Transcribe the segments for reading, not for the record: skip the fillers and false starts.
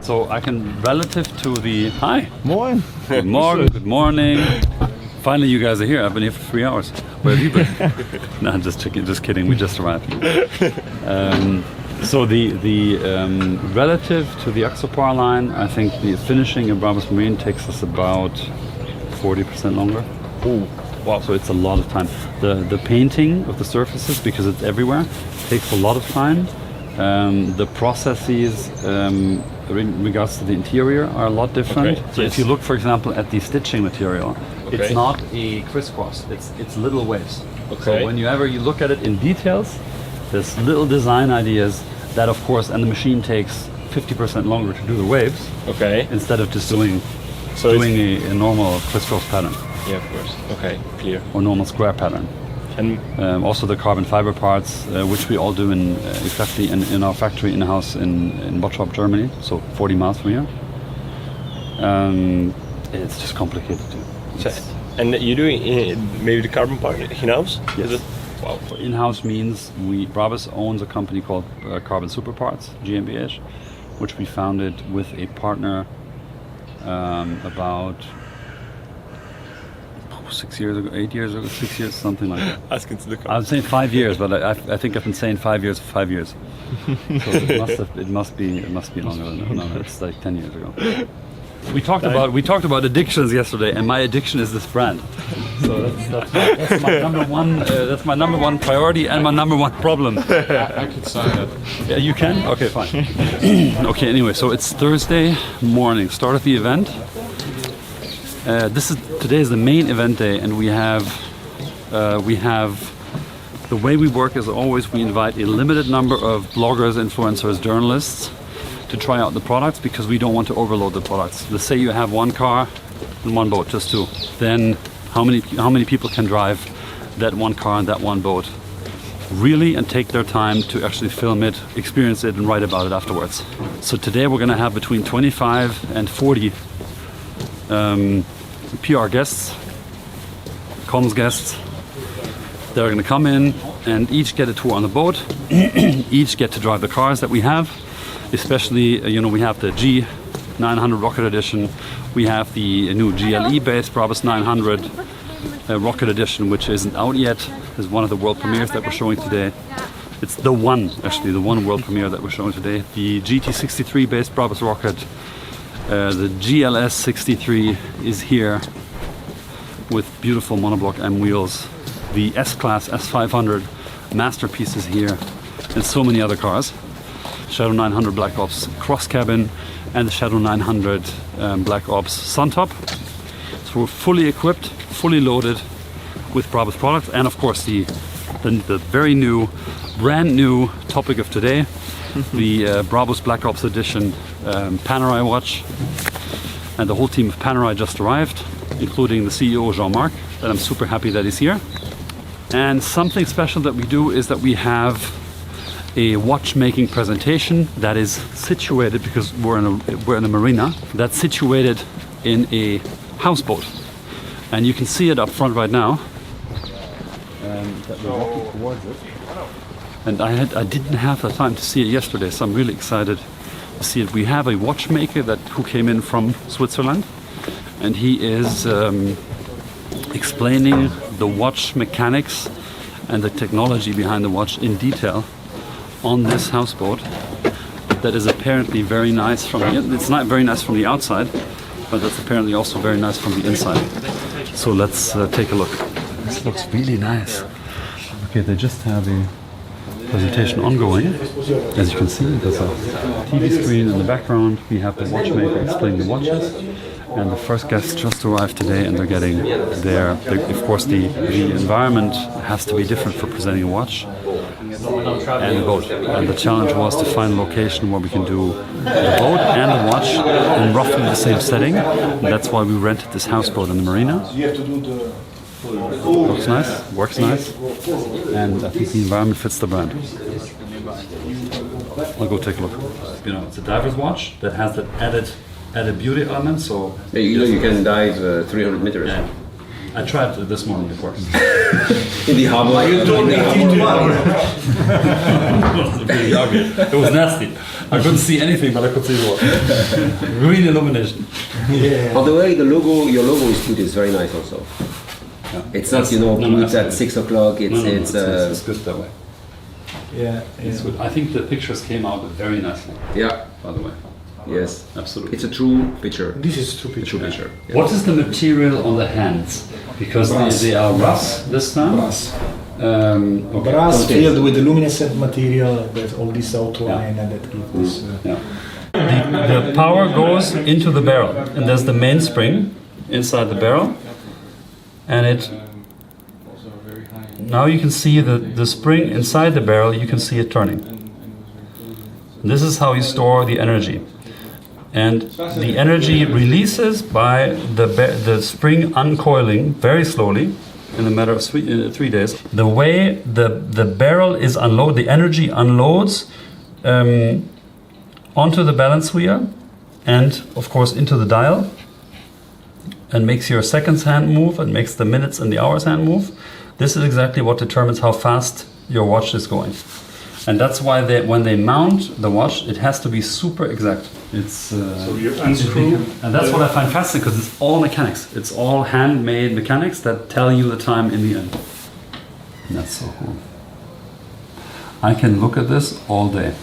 So I can, relative to the, hi. Moin. Good morning, good morning. Finally you guys are here. I've been here for 3 hours. Where have you been? No, I'm just kidding, we just arrived. So the relative to the Axopar line, I think the finishing in BRABUS Marine takes us about 40% longer. Oh, wow. So it's a lot of time. The painting of the surfaces, because it's everywhere, takes a lot of time. The processes in regards to the interior are a lot different. Okay. So if you look, for example, at the stitching material, Okay. it's not a crisscross, it's little waves. Okay. So whenever you look at it in details, there's little design ideas that, of course, and the machine takes 50% longer to do the waves. Okay. Instead of just doing a normal crisscross pattern. Yeah, of course. Okay, clear. Or normal square pattern. And Also the carbon fiber parts, which we all do exactly in our factory in-house in Bottrop, Germany, so 40 miles from here. It's just complicated too. and you're doing maybe the carbon part in-house? Yes. Is it? Wow. In-house means BRABUS owns a company called Carbon Super Parts, GmbH, which we founded with a partner about 6 years ago, 8 years ago, 6 years, something like that. Asking to look up. I was saying 5 years, but I think I've been saying 5 years for 5 years. So it must be longer than that. No, it's like 10 years ago. We talked about addictions yesterday, and my addiction is this brand. So that's my number one. That's my number one priority and my number one problem. I could sign it. Yeah, you can. Okay, fine. Okay. Anyway, so it's Thursday morning, start of the event. Today is the main event day, and we have the way we work is always we invite a limited number of bloggers, influencers, journalists to try out the products, because we don't want to overload the products. Let's say you have one car and one boat, just two. Then how many people can drive that one car and that one boat really and take their time to actually film it, experience it, and write about it afterwards? So today we're going to have between 25 and 40 PR guests, comms guests. They're going to come in and each get a tour on the boat, each get to drive the cars that we have. Especially, we have the G900 Rocket Edition, we have the new GLE-based BRABUS 900 Rocket Edition, which isn't out yet. It's one of the world premieres that we're showing today. It's the one world premiere that we're showing today. The GT63-based BRABUS Rocket, the GLS 63 is here with beautiful monoblock M wheels. The S-Class S500 Masterpiece is here, and so many other cars. Shadow 900 Black Ops cross cabin and the Shadow 900 Black Ops Suntop. So we're fully equipped, fully loaded with BRABUS products, and of course the very new, brand new topic of today, the BRABUS Black Ops Edition Panerai watch. And the whole team of Panerai just arrived, including the CEO Jean-Marc, and I'm super happy that he's here. And something special that we do is that we have a watchmaking presentation that is situated, because we're in a marina, that's situated in a houseboat, and you can see it up front right now. That we're walking towards it. And I didn't have the time to see it yesterday, so I'm really excited to see it. We have a watchmaker who came in from Switzerland, and he is explaining the watch mechanics and the technology behind the watch in detail on this houseboat that is apparently very nice it's not very nice from the outside, but that's apparently also very nice from the inside. So let's take a look. This looks really nice. Okay, they just have a presentation ongoing. As you can see, there's a TV screen in the background. We have the watchmaker explaining the watches. And the first guests just arrived today, and they're getting of course, the environment has to be different for presenting a watch and a boat. And the challenge was to find a location where we can do the boat and the watch in roughly the same setting. And that's why we rented this houseboat in the marina. Looks nice, works nice, and I think the environment fits the brand. I'll go take a look. It's a diver's watch that has that added beauty element. So you can dive 300 meters. Yeah. I tried this morning before. In the harbor. You told me 18 to 1. It was nasty. I couldn't see anything, but I could see the water. Green illumination. Yeah. By the way, your logo is put is very nice also. Yeah. It's not, you know, put at 6 o'clock. It's good that way. Yeah, it's good. I think the pictures came out very nicely. Yeah. By the way. Yes, absolutely. It's a true picture. This is true picture. Yeah. What is the material on the hands? Because they are brass this time. Brass. Okay. Brass filled with luminescent material. There's all this outline and that gives this. The power goes into the barrel, and there's the mainspring inside the barrel, and it. Now you can see the spring inside the barrel. You can see it turning. This is how you store the energy. And the energy releases by the spring uncoiling very slowly in a matter of 3 days. The way the barrel is unloaded, the energy unloads onto the balance wheel and of course into the dial, and makes your seconds hand move and makes the minutes and the hours hand move. This is exactly what determines how fast your watch is going. And that's why when they mount the watch, it has to be super exact. It's so you unscrew, and that's what I find fascinating, because it's all mechanics. It's all handmade mechanics that tell you the time in the end. And that's so cool. I can look at this all day.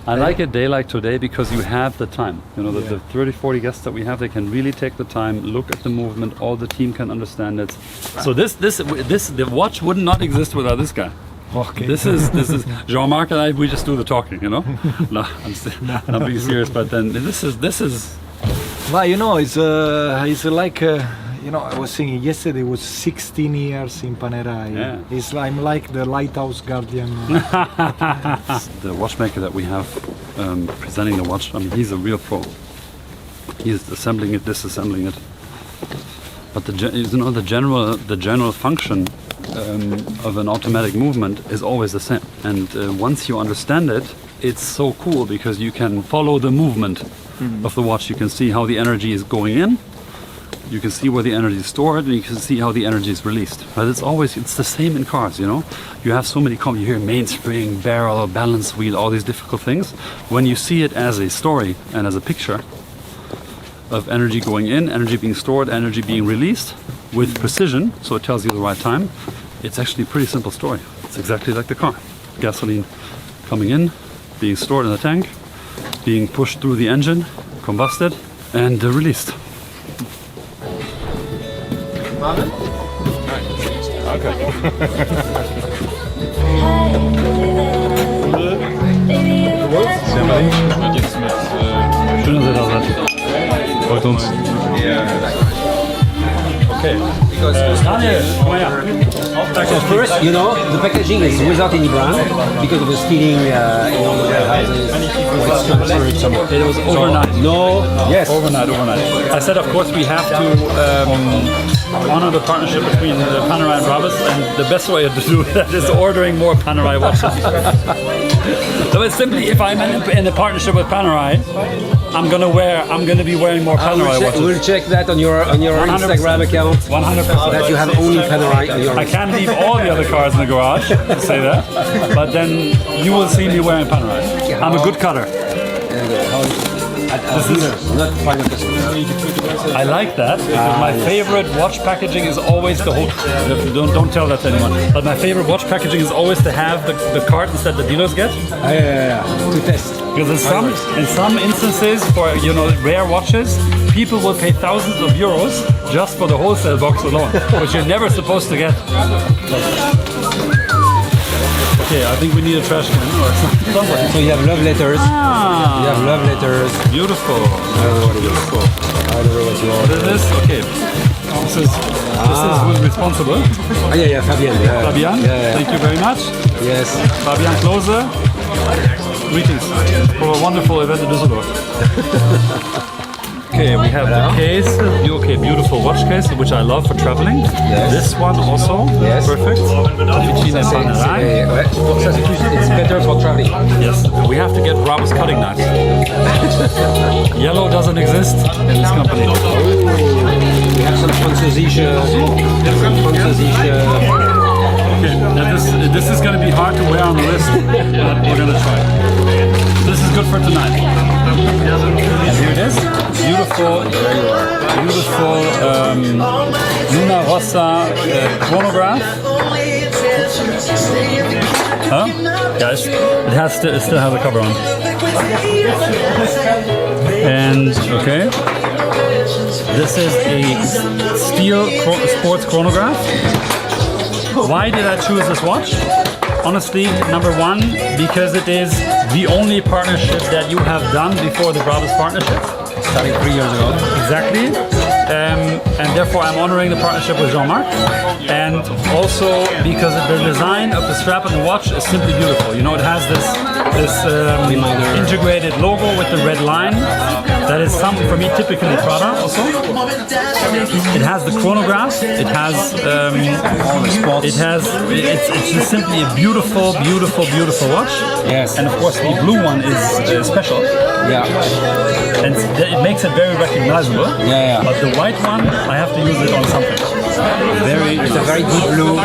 I like a day like today because you have the time. You know, the 30, 40 guests that we have, they can really take the time, look at the movement. All the team can understand it. So the watch would not exist without this guy. Okay. This is Jean-Marc and I. We just do the talking, you know. No, I'm being serious, but then this is. Well, you know, it's like you know, I was saying yesterday was 16 years in Panerai. Yeah. I'm like the lighthouse guardian. The watchmaker that we have presenting the watch, I mean, he's a real pro. He's assembling it, disassembling it. But the general function of an automatic movement is always the same. And once you understand it, it's so cool because you can follow the movement of the watch. You can see how the energy is going in. You can see where the energy is stored, and you can see how the energy is released. But it's the same in cars, you know. You have so many you hear mainspring, barrel, balance wheel, all these difficult things. When you see it as a story and as a picture of energy going in, energy being stored, energy being released with precision, so it tells you the right time, it's actually a pretty simple story. It's exactly like the car. Gasoline coming in, being stored in the tank, being pushed through the engine, combusted, and released. Schön, dass ihr da seid. Freut uns. Okay. Daniel, komm mal her. So first, you know, the packaging is without any brand because of the stealing in all the warehouses. It was overnight. No, yes. Overnight. I said, of course, we have to honor the partnership between the Panerai and BRABUS, and the best way to do that is ordering more Panerai watches. So it's simply, if I'm in a partnership with Panerai, I'm gonna be wearing more Panerai watches. We'll check that on your Instagram account. 100%. That you have only Panerai on your. I can't leave all the other cars in the garage to say that, but then you will see me wearing Panerai. I'm a good cutter. Not final customer. I like that because my favorite watch packaging is always the whole. Don't tell that to anyone. But my favorite watch packaging is always to have the cartons that the dealers get. Yeah. To test. Because in some instances, for rare watches, people will pay thousands of euros just for the wholesale box alone, which you're never supposed to get. Okay, I think we need a trash can or something. So you have love letters. You have love letters. Beautiful. I don't know what it is. I don't know what you want. What is this? Okay. This is who's responsible. Yeah, Fabian. Fabian, thank you very much. Yes. Fabian Klose. Greetings for a wonderful event in Düsseldorf. Okay, we have the case, okay, beautiful watch case, which I love for traveling. Yes. This one also, Yes. perfect. Vicine Panerai. It's better for traveling. Yes, we have to get BRABUS cutting knives. Yellow doesn't exist in this company. We have some Französische. Okay, now this is going to be hard to wear on the wrist, but we're going to try. This is good for tonight. And here it is. Beautiful, beautiful Luna Rossa chronograph. Huh? Yeah, it still has a cover on. And okay, this is a steel sports chronograph. Why did I choose this watch? Honestly, number one, because it is the only partnership that you have done before the BRABUS partnership. Starting 3 years ago. Exactly. And therefore I'm honoring the partnership with Jean-Marc. And also because the design of the strap and the watch is simply beautiful. You know, it has this integrated logo with the red line. That is something for me typically Prada also. It has the chronograph. It has it's just simply a beautiful, beautiful, beautiful watch. Yes. And of course the blue one is special. Yeah. And it makes it very recognizable. Yeah. But the white one, I have to use it on something. It's a very good blue.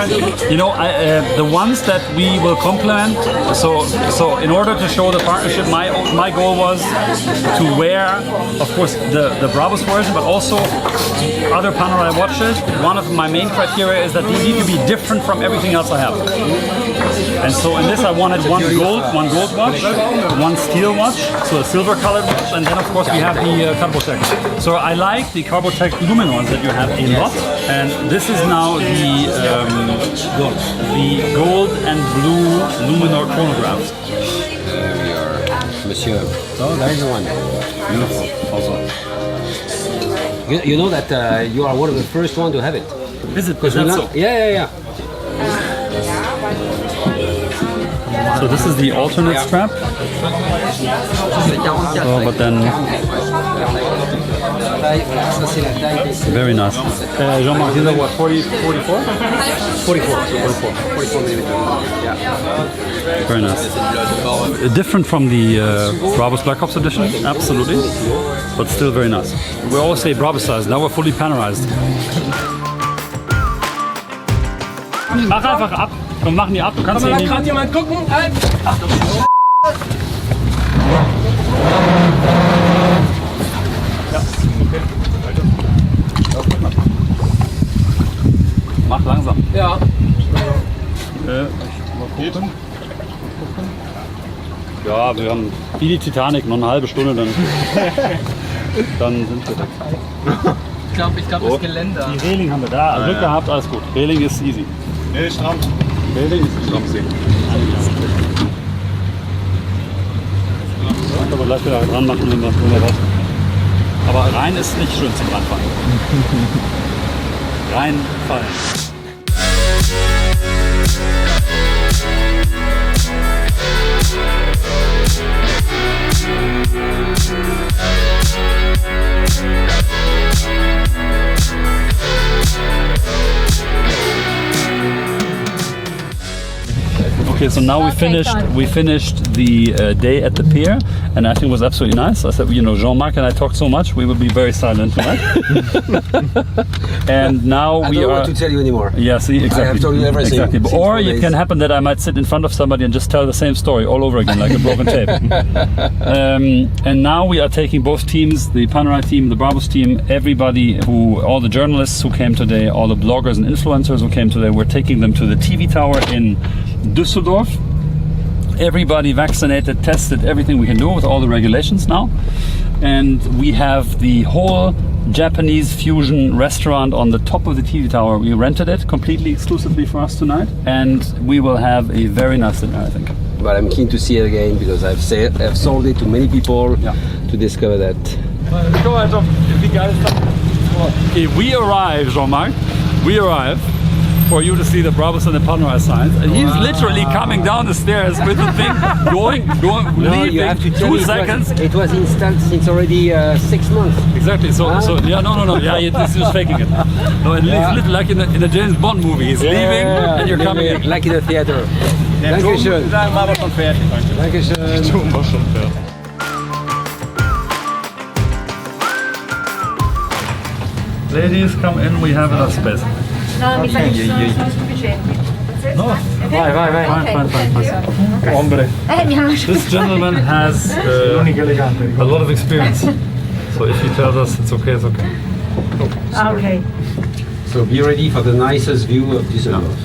You know, the ones that we will complement. So in order to show the partnership, my goal was to wear, of course, the BRABUS version, but also other Panerai watches. One of my main criteria is that they need to be different from everything else I have. And so in this, I wanted one gold watch, one steel watch, so a silver colored watch, and then of course we have the Carbotech. So I like the Carbotech Luminors that you have a lot, and this is now the gold and blue Luminor chronographs. There we are, Monsieur. Oh, there is one. Beautiful, also. You know that you are one of the first one to have it. Is it? Is that so? Yeah. So this is the alternate strap. Oh, but then very nice. Jean-Marc, these are what, 44? 44 millimeters. Yeah. Very nice. Different from the BRABUS Black Ops edition, absolutely, but still very nice. We always say BRABUS size, now we're fully panerized. Mach einfach ab. Komm, machen die ab. Du kannst hier nicht. Kann jemand gucken? Mach langsam. Ja. Mal gucken. Ja, wir haben wie die Titanic, noch eine halbe Stunde, dann sind wir weg. Ich glaube das Geländer. Die Reling haben wir da. Glück gehabt, alles gut. Reling ist easy. Nee, stramm. Reling ist stramm. Ich kann aber gleich wieder dran machen, wenn wir was. Aber rein ist nicht schön zum Ranfallen. Reinfallen. Okay, so now we finished the day at the pier, and I think it was absolutely nice. I said, you know, Jean-Marc and I talked so much, we will be very silent tonight. And now we I don't are. want to tell you anymore. Yeah, see, exactly. I have told you everything. Exactly. Or it can happen that I might sit in front of somebody and just tell the same story all over again, like a broken tape. And now we are taking both teams, the Panerai team, the BRABUS team, everybody all the journalists who came today, all the bloggers and influencers who came today, we're taking them to the TV tower in Düsseldorf. Everybody vaccinated, tested, everything we can do with all the regulations now. And we have the whole Japanese fusion restaurant on the top of the TV tower. We rented it completely exclusively for us tonight, and we will have a very nice dinner, I think. But I'm keen to see it again because I've sold it to many people to discover that. Okay, we arrive, Jean-Marc. We arrive. for you to see the BRABUS and the Panerai signs. And he's literally coming down the stairs with the thing, going, No, leaving, you have to tell 2 me seconds. It was installed since already 6 months. Exactly. So yeah, no. Yeah, he's just faking it. No, and it's literally like in a James Bond movie. He's leaving, and you're coming in. Like in a theater. Dankeschön. Dankeschön. Ladies, come in. We have enough space. No, mi sa che ci sono sufficienti. No. Fine. Ombre. Mi hanno lasciato. This gentleman has L'unica elegante. a lot of experience. So if he tells us it's okay, it's okay. Ah, ok. So be ready for the nicest view of Düsseldorf.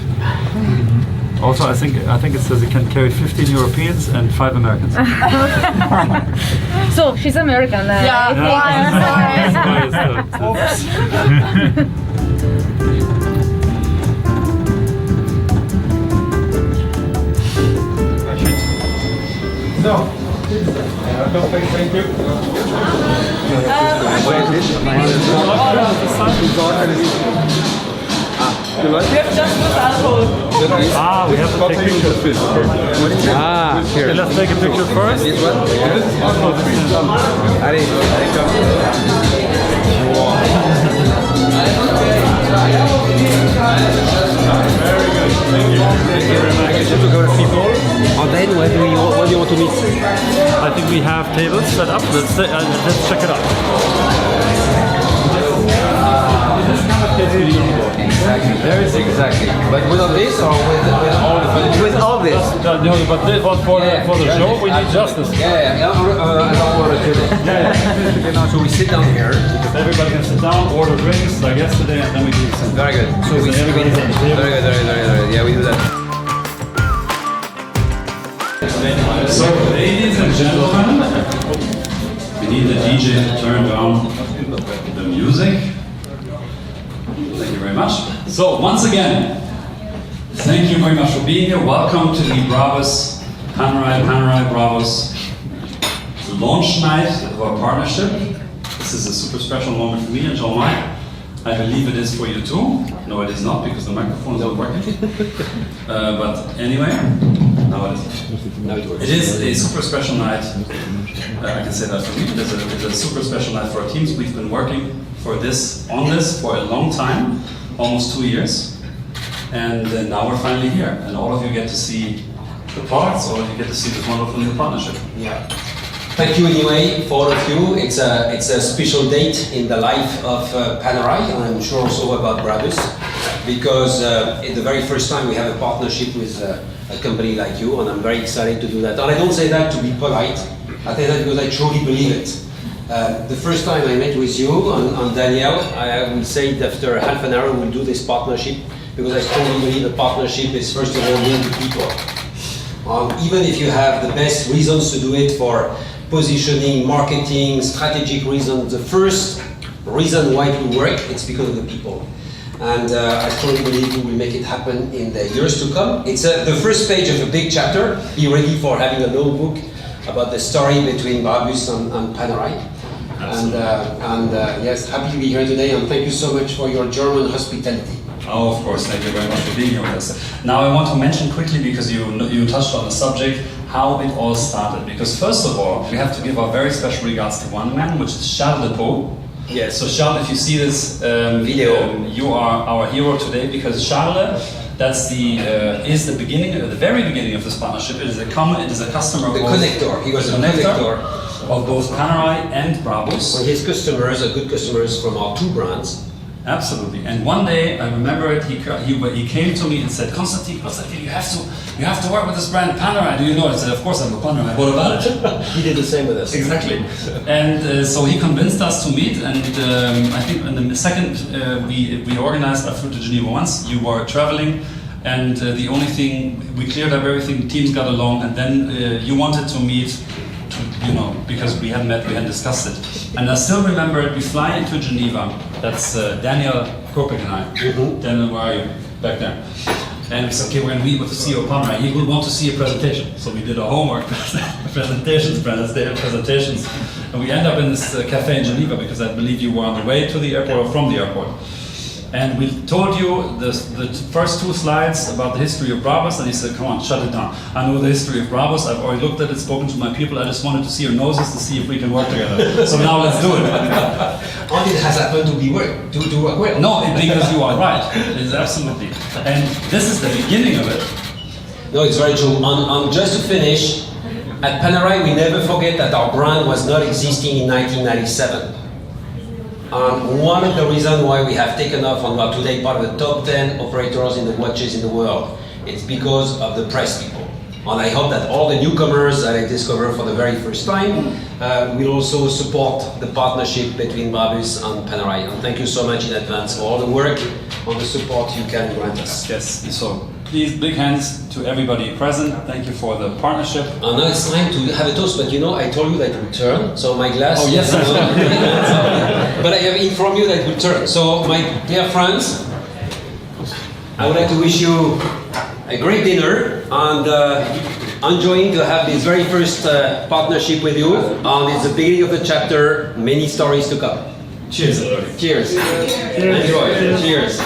Also, I think it says it can carry 15 Europeans and 5 Americans. So, she's American. Yeah. We have to take pictures. Here. Okay, let's take a picture first. And then what do you want to meet? I think we have tables set up. Let's check it out. Exactly. But without this or with all the furniture? With all this. No, but this one for the show, we need justice. I don't want to do it. So we sit down here. Everybody can sit down, order drinks like yesterday, and then we do something. Very good. So we sit everybody's at the table. Very good. Yeah, we do that. So, ladies and gentlemen, we need the DJ to turn down the music. Thank you very much. So, once again, thank you very much for being here. Welcome to the BRABUS Panerai BRABUS launch night of our partnership. This is a super special moment for me and Jean-Marc. I believe it is for you too. No, it is not, because the microphone is not working. But anyway, now it is. It is a super special night. I can say that for me. It's a super special night for our teams. We've been working on this for a long time, almost 2 years. And now we're finally here. And all of you get to see the products, all of you get to see this wonderful new partnership. Yeah. Thank you anyway for all of you. It's a special date in the life of Panerai, and I'm sure also about BRABUS, because it's the very first time we have a partnership with a company like you, and I'm very excited to do that. And I don't say that to be polite, I say that because I truly believe it. The first time I met with you and Daniel, I will say that after half an hour we'll do this partnership, because I strongly believe a partnership is first of all linked to people. Even if you have the best reasons to do it for positioning, marketing, strategic reasons, the first reason why it will work, it's because of the people. And I strongly believe we will make it happen in the years to come. It's the first page of a big chapter. Be ready for having a notebook about the story between BRABUS and Panerai. And yes, happy to be here today, and thank you so much for your German hospitality. Oh, of course, thank you very much for being here with us. Now I want to mention quickly, because you touched on the subject, how it all started. Because first of all, we have to give our very special regards to one man, which is Charles de Pau. Yes. So Charles, if you see this video, you are our hero today, because Charles, that's is the beginning, the very beginning of this partnership. It is a customer. The connector. He was a connector of both Panerai and BRABUS. And his customers are good customers from our two brands. Absolutely. And one day, I remember it, he came to me and said, Constantin, you have to work with this brand, Panerai. Do you know it? I said, of course I know Panerai. What about it? He did the same with us. Exactly. And so he convinced us to meet, and I think in the second we organized our flew to Geneva once. You were traveling, and the only thing, we cleared up everything, teams got along, and then you wanted to meet, because we hadn't met, we hadn't discussed it. And I still remember it, we fly into Geneva. That's Daniel Kopek and I. Mm-hmm. Daniel, where are you? Back there. And we said, okay, we're going to meet with the CEO of Panerai. He would want to see a presentation. So we did our homework, presentations. And we end up in this cafe in Geneva, because I believe you were on the way to the airport or from the airport. And we told you the first 2 slides about the history of BRABUS, and he said, come on, shut it down. I know the history of BRABUS, I've already looked at it, spoken to my people, I just wanted to see your noses to see if we can work together. So now let's do it. And it has happened to work well. No, because you are right. It is absolutely. And this is the beginning of it. No, it's very true. And just to finish, at Panerai, we never forget that our brand was not existing in 1997. One of the reasons why we have taken off and we are today part of the top 10 operators in the watches in the world, it's because of the press people. And I hope that all the newcomers that I discover for the very first time will also support the partnership between BRABUS and Panerai. And thank you so much in advance for all the work and the support you can grant us. Yes, so please, big hands to everybody present. Thank you for the partnership. And now it's time to have a toast, but you know, I told you that it will turn, so my glass... Oh, yes, but I have informed you that it will turn. So, my dear friends, I would like to wish you a great dinner and enjoying to have this very first partnership with you. And it's the beginning of the chapter, many stories to come. Cheers. Cheers. Enjoy. Cheers.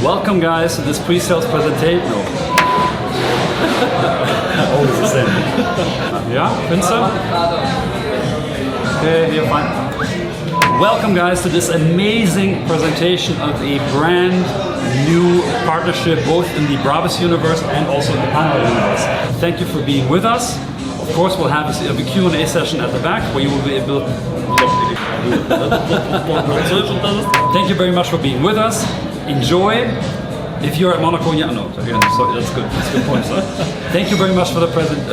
Welcome, guys, to this pre-sales presentation. No. Always the same. Yeah, Vincent? Okay, you're fine. Welcome, guys, to this amazing presentation of a brand new partnership, both in the BRABUS universe and also in the Panerai universe. Thank you for being with us. Of course, we'll have a Q&A session at the back where you will be able. Thank you very much for being with us. Enjoy. If you're at Monaco, yeah, no, again, so that's good. That's a good point. So. Thank you very much for the present.